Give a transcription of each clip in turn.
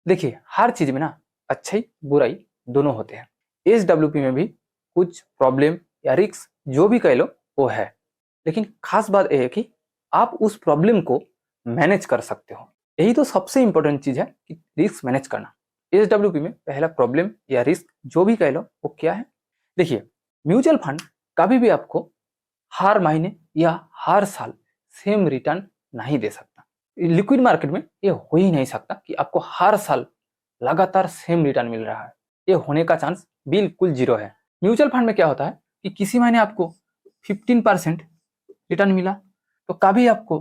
देखिए हर चीज में ना अच्छाई बुराई दोनों होते हैं। एसडब्ल्यूपी में भी कुछ प्रॉब्लम या रिस्क जो भी कह लो वो है, लेकिन खास बात यह है कि आप उस प्रॉब्लम को मैनेज कर सकते हो। यही तो सबसे इंपॉर्टेंट चीज है कि रिस्क मैनेज करना। एसडब्ल्यूपी में पहला प्रॉब्लम या रिस्क जो भी कह लो वो क्या है। देखिए म्यूचुअल फंड कभी भी आपको हर महीने या हर साल सेम रिटर्न नहीं दे सकता। लिक्विड मार्केट में ये हो ही नहीं सकता कि आपको हर साल लगातार सेम रिटर्न मिल रहा है। ये होने का चांस बिल्कुल जीरो है। म्यूचुअल फंड में क्या होता है कि किसी महीने आपको 15% रिटर्न मिला तो कभी आपको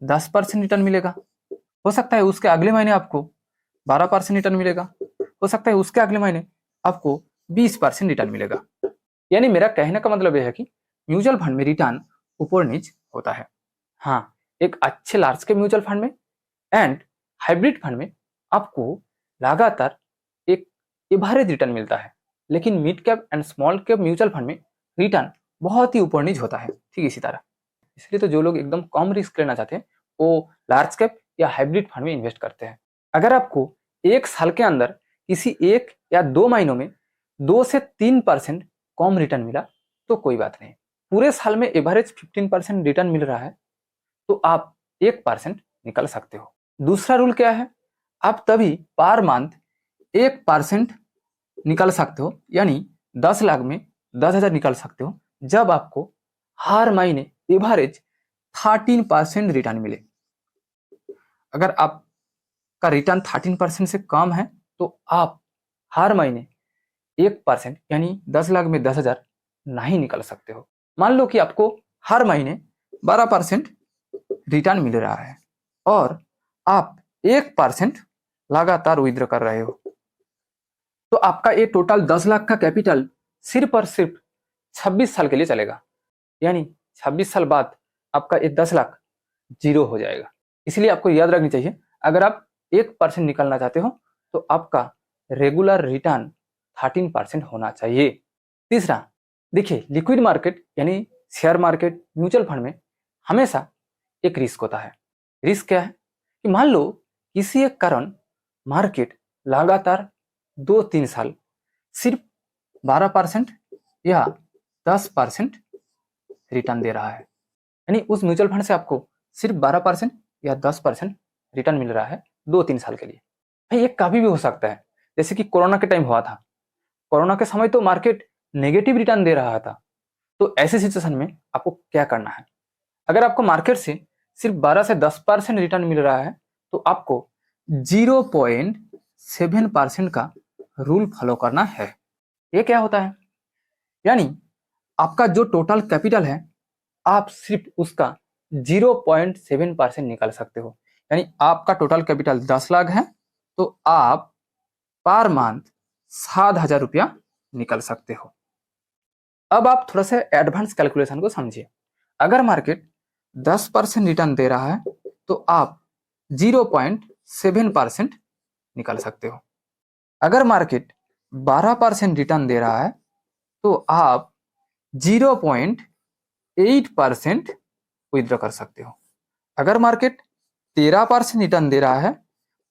10% रिटर्न मिलेगा, हो सकता है उसके अगले महीने आपको 12% रिटर्न मिलेगा, हो सकता है उसके अगले महीने आपको 20% रिटर्न मिलेगा। यानी मेरा कहने का मतलब यह है कि म्यूचुअल फंड में रिटर्न ऊपर नीच होता है। हाँ, एक अच्छे लार्ज कैप म्यूचुअल फंड में एंड हाइब्रिड फंड में आपको लगातार एक एवरेज रिटर्न मिलता है, लेकिन mid cap and small cap mutual fund में रिटर्न बहुत ही ऊपर नीच होता है। ठीक इसी तरह इसलिए तो जो लोग एकदम कम रिस्क लेना चाहते हैं वो लार्ज कैप या हाइब्रिड फंड में इन्वेस्ट करते हैं। अगर आपको एक साल के अंदर किसी एक या 2 महीनों में 2 से 3% कम रिटर्न मिला तो कोई बात नहीं। पूरे साल में एवरेज 15% रिटर्न मिल रहा है तो आप 1% निकल सकते हो। दूसरा रूल क्या है, आप तभी पर मंथ 1% निकल सकते हो, यानी 10 लाख में 10,000 निकल सकते हो जब आपको हर महीने एवरेज 13% रिटर्न मिले। अगर आपका रिटर्न 13% से कम है तो आप हर महीने 1% यानी 10 लाख में 10,000 नहीं निकल सकते हो। मान लो कि आपको हर महीने 12% रिटर्न मिल रहा है और आप 1% लगातार विड्रॉ कर रहे हो, तो आपका ये टोटल 10 लाख का कैपिटल सिर्फ और सिर्फ 26 साल के लिए चलेगा। यानी 26 साल बाद आपका ये 10 लाख जीरो हो जाएगा। इसलिए आपको याद रखनी चाहिए, अगर आप 1% निकलना चाहते हो तो आपका रेगुलर रिटर्न 13% होना चाहिए। तीसरा, देखिए लिक्विड मार्केट यानी शेयर मार्केट म्यूचुअल फंड में हमेशा एक रिस्क होता है। रिस्क क्या है कि मान लो किसी एक कारण मार्केट लगातार 2-3 साल सिर्फ 12% या 10% रिटर्न दे रहा है, यानी उस म्यूचुअल फंड से आपको सिर्फ 12% या 10% रिटर्न मिल रहा है 2-3 साल के लिए। भाई ये कभी भी हो सकता है, जैसे कि कोरोना के टाइम हुआ था। कोरोना के समय तो मार्केट नेगेटिव रिटर्न दे रहा था। तो ऐसे सिचुएशन में आपको क्या करना है, अगर आपको मार्केट से सिर्फ 12 से 10% रिटर्न मिल रहा है तो आपको 0.7% का रूल फॉलो करना है। ये क्या होता है, यानी आपका जो टोटल कैपिटल है आप सिर्फ उसका 0.7% निकाल सकते हो। यानी आपका टोटल कैपिटल 10 लाख है तो आप पर मंथ 7,000 रुपया निकल सकते हो। अब आप थोड़ा सा एडवांस कैलकुलेशन को समझिए। अगर मार्केट 10% रिटर्न दे रहा है तो आप 0.7% निकल सकते हो। अगर मार्केट 12% रिटर्न दे रहा है तो आप 0.8% विड्रॉ कर सकते हो। अगर मार्केट 13% रिटर्न दे रहा है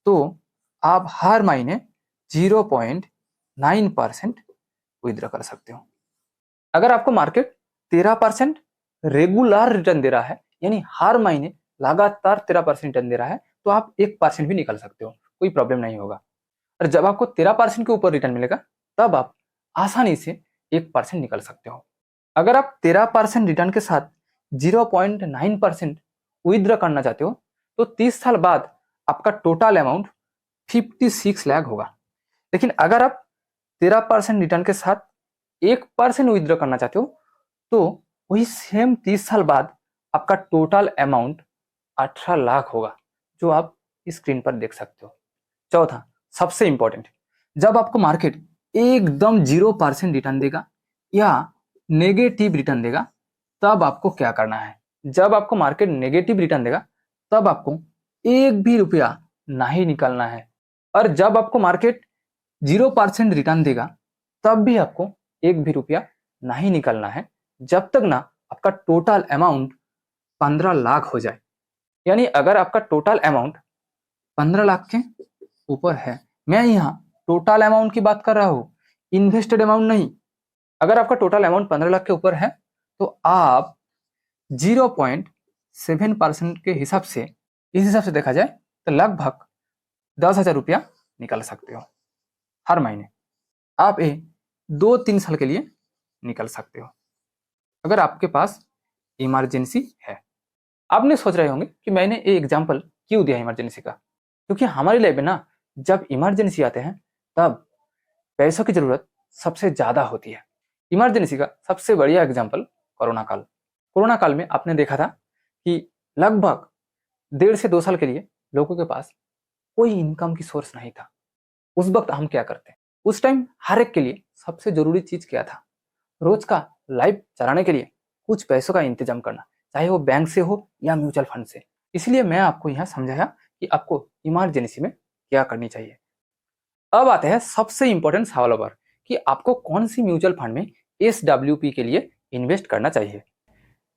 तो आप हर महीने 0.9% विड्रॉ कर सकते हो। अगर आपको मार्केट 13% रेगुलर रिटर्न दे रहा है, यानी हर महीने लगातार 13% रिटर्न दे रहा है, तो आप 1% भी निकल सकते हो, कोई प्रॉब्लम नहीं होगा। और जब आपको 13% के ऊपर रिटर्न मिलेगा तब आप आसानी से 1% निकल सकते हो। अगर आप 13% रिटर्न के साथ 0.9% विड्रॉ करना चाहते हो तो 30 साल बाद आपका टोटल अमाउंट 56 लाख होगा। लेकिन अगर आप 13% रिटर्न के साथ 1% विड्रॉ करना चाहते हो तो वही सेम 30 साल बाद आपका टोटल अमाउंट 18 लाख होगा, जो आप स्क्रीन पर देख सकते हो। चौथा, सबसे इंपॉर्टेंट, जब आपको मार्केट एकदम 0% रिटर्न देगा या नेगेटिव रिटर्न देगा तब आपको क्या करना है। जब आपको मार्केट नेगेटिव रिटर्न देगा तब आपको एक भी रुपया नहीं निकालना है, और जब आपको मार्केट 0% रिटर्न देगा तब भी आपको एक भी रुपया नहीं निकालना है जब तक ना आपका टोटल अमाउंट 15 लाख हो जाए। यानी अगर आपका टोटल अमाउंट 15 लाख के ऊपर है मैं यहाँ टोटल अमाउंट की बात कर रहा हूँ, इन्वेस्टेड अमाउंट नहीं। अगर आपका टोटल अमाउंट 15 लाख के ऊपर है तो आप 0.7% के हिसाब से, इस हिसाब से देखा जाए तो लगभग 10,000 रुपया निकाल सकते हो हर महीने। आप ये 2-3 साल के लिए निकल सकते हो अगर आपके पास इमरजेंसी है। आपने सोच रहे होंगे कि मैंने ये एग्जाम्पल क्यों दिया इमरजेंसी का, क्योंकि हमारी लाइफ में ना जब इमरजेंसी आते हैं तब पैसों की जरूरत सबसे ज्यादा होती है। इमरजेंसी का सबसे बढ़िया एग्जाम्पल कोरोना काल। कोरोना काल में आपने देखा था कि लगभग 1.5 से 2 साल के लिए लोगों के पास कोई इनकम की सोर्स नहीं था। उस वक्त हम क्या करते, उस टाइम हर एक के लिए सबसे जरूरी चीज क्या था, रोज का लाइफ चलाने के लिए कुछ पैसों का इंतजाम करना, चाहे वो बैंक से हो या म्यूचुअल फंड से। इसलिए मैं आपको यहाँ समझाया कि आपको इमरजेंसी में क्या करनी चाहिए। अब आते हैं सबसे इंपॉर्टेंट सवालों पर कि आपको कौन सी म्यूचुअल फंड में SWP के लिए इन्वेस्ट करना चाहिए।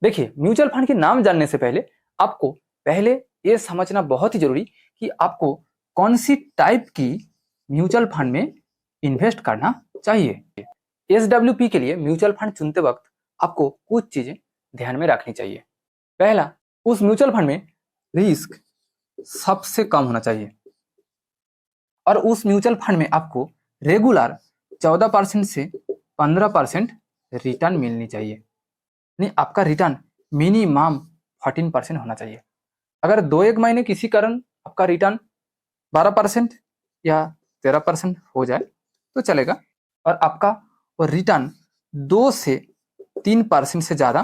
देखिए, म्यूचुअल फंड के नाम जानने से पहले आपको पहले ये समझना बहुत ही जरूरी कि आपको कौन सी टाइप की म्यूचुअल फंड में इन्वेस्ट करना चाहिए। SWP के लिए म्यूचुअल फंड चुनते वक्त आपको कुछ चीजें ध्यान में रखनी चाहिए। पहला, उस म्यूचुअल फंड में रिस्क सबसे कम होना चाहिए और उस म्यूचुअल फंड में आपको रेगुलर 14% से 15% रिटर्न मिलनी चाहिए। नहीं, आपका रिटर्न मिनिमम 14% होना चाहिए। अगर 2-1 महीने किसी कारण आपका रिटर्न 12% या 13% हो जाए तो चलेगा, और आपका वो रिटर्न 2 से 3% से ज़्यादा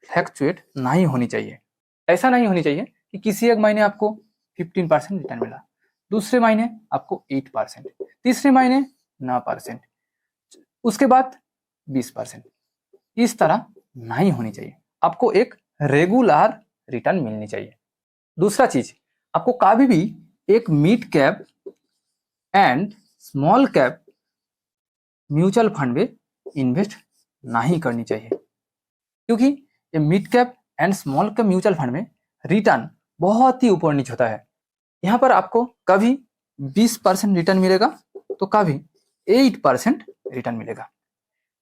फ्लैक्चुएट नहीं होनी चाहिए। ऐसा नहीं होनी चाहिए कि किसी एक महीने आपको 15% रिटर्न मिला, दूसरे महीने आपको 8%, तीसरे महीने 9%, उसके बाद 20%। इस तरह नहीं होनी चाहिए। आपको एक रेगुलर रिटर्न मिलनी चाहिए। दूसरा चीज, आपको कभी भी एक mid cap and small cap mutual fund में इन्वेस्ट नहीं करनी चाहिए, क्योंकि ये mid cap and small cap mutual fund में रिटर्न बहुत ही ऊपर नीचे होता है। यहाँ पर आपको कभी 20% रिटर्न मिलेगा तो कभी 8% रिटर्न मिलेगा।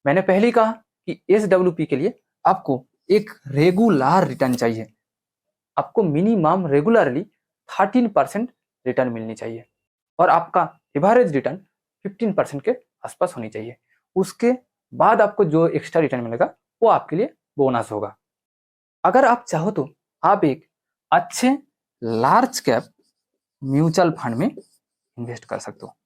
मैंने पहले ही कहा कि SWP के लिए आपको एक रेगुलर रिटर्न चाहिए। आपको मिनिमम रेगुलरली 13% रिटर्न मिलनी चाहिए और आपका एवरेज रिटर्न 15% के आसपास होनी चाहिए। उसके बाद आपको जो एक्स्ट्रा रिटर्न मिलेगा वो आपके लिए बोनस होगा। अगर आप चाहो तो आप एक अच्छे लार्ज कैप म्यूचुअल फंड में इन्वेस्ट कर सकते हो।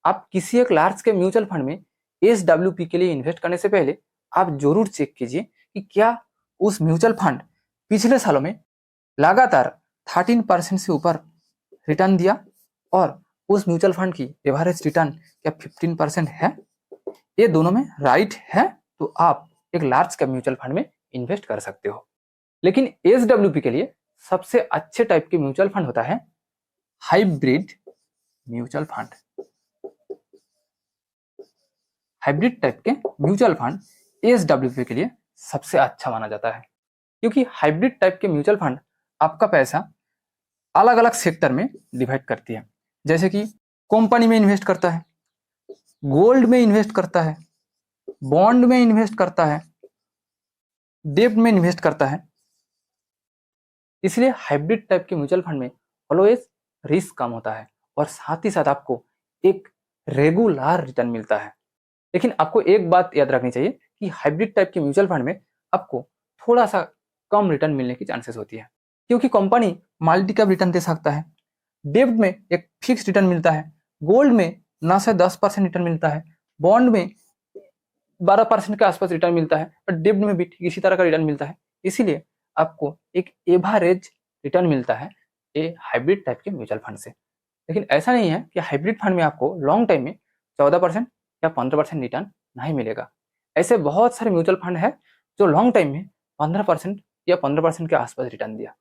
आप किसी एक लार्ज कैप म्यूचुअल फंड में SWP के लिए इन्वेस्ट करने से पहले आप जरूर चेक कीजिए कि क्या उस म्यूचुअल फंड पिछले सालों में लगातार 13% से ऊपर रिटर्न दिया और उस म्यूचुअल फंड की एवरेज रिटर्न क्या 15% है। ये दोनों में राइट है तो आप एक लार्ज कैप म्यूचुअल फंड में इन्वेस्ट कर सकते हो। लेकिन SWP के लिए सबसे अच्छे टाइप के म्यूचुअल फंड होता है hybrid mutual fund. Hybrid type के म्यूचुअल फंड SWP के लिए सबसे अच्छा माना जाता है, क्योंकि हाइब्रिड टाइप के म्यूचुअल फंड आपका पैसा अलग अलग सेक्टर में डिवाइड करती है। जैसे कि कंपनी में इन्वेस्ट करता है, गोल्ड में इन्वेस्ट करता है, बॉन्ड में इन्वेस्ट करता है, डेब्ट में इन्वेस्ट करता है। इसलिए हाइब्रिड टाइप के म्यूचुअल फंड में ऑलवेज रिस्क कम होता है और साथ ही साथ आपको एक रेगुलर रिटर्न मिलता है। लेकिन आपको एक बात याद रखनी चाहिए कि हाइब्रिड टाइप के म्यूचुअल फंड में आपको थोड़ा सा कम रिटर्न मिलने की चांसेस होती है, क्योंकि कंपनी मल्टी कैप रिटर्न दे सकता है, डेब्ट में एक फिक्स रिटर्न मिलता है, गोल्ड में 9 से 10% रिटर्न मिलता है, बॉन्ड में 12% के आसपास रिटर्न मिलता है और डेब्ट में भी ठीक इसी तरह का रिटर्न मिलता है। इसीलिए आपको एक एवरेज रिटर्न मिलता है ये हाइब्रिड टाइप के म्यूचुअल फंड से। लेकिन ऐसा नहीं है कि हाइब्रिड फंड में आपको लॉन्ग टाइम में 14% या 15% रिटर्न नहीं मिलेगा। ऐसे बहुत सारे म्यूचुअल फंड है जो लॉन्ग टाइम में 15% या 15% के आसपास रिटर्न दिया।